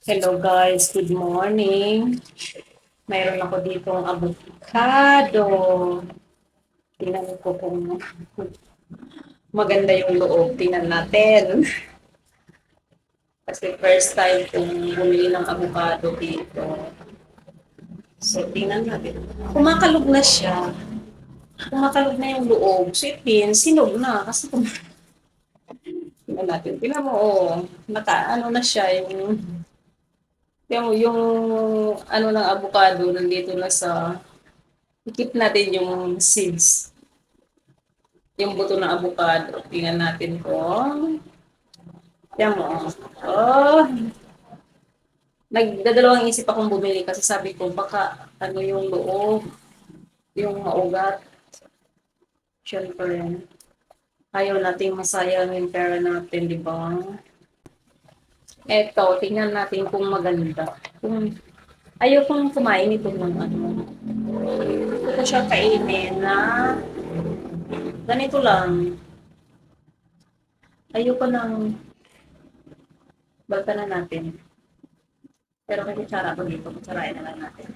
Hello guys, good morning. Mayroon ako ditong avocado. Tingnan ko kung maganda yung loob. Tingnan natin. Kasi first time kong bumili ng avocado dito. So, tingnan natin. Kumakalog na siya. Kumakalog na yung loob. So, it means, sinog na. Kasi tingnan natin. Tingnan mo, ano na siya, yung ano ng avocado nandito na sa, ikip natin yung seeds. Yung buto ng avocado. Tingnan natin kung yan mo. Oh, nagdadalawang isip akong bumili kasi sabi ko baka ano yung loob, yung maugat. Siyempre, ayaw nating masayang yung pera natin, di ba? Eto, tingnan natin kung maganda. Kung ayaw kong kumain ito ng ano. Ito ko siya kainin na ganito lang. Ayoko ng balta na natin. Pero may kutsara ako dito. Kutsarain na lang natin.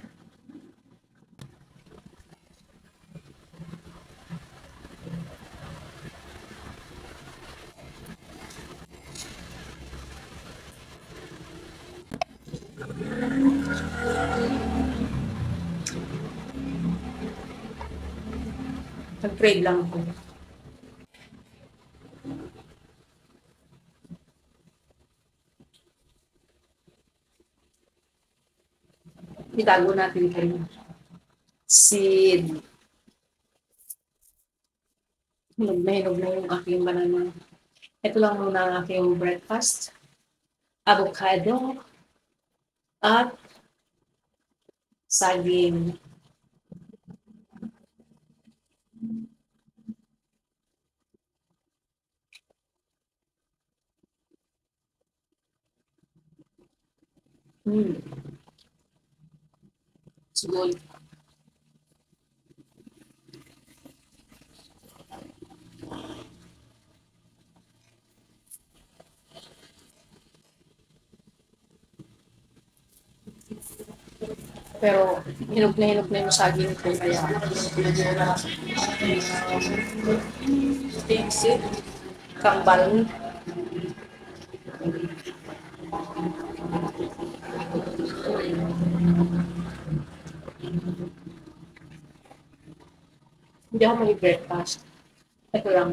Nag-trade lang ako. Itago natin kayo. Seed. Hinog na yung aking banana. Ito lang muna ang aking breakfast. Avocado at saging. Hmm. Siguro. Pero hinog na yung saging ko. Kaya isip, kambal. Hindi ako mag-breakfast. Ito lang.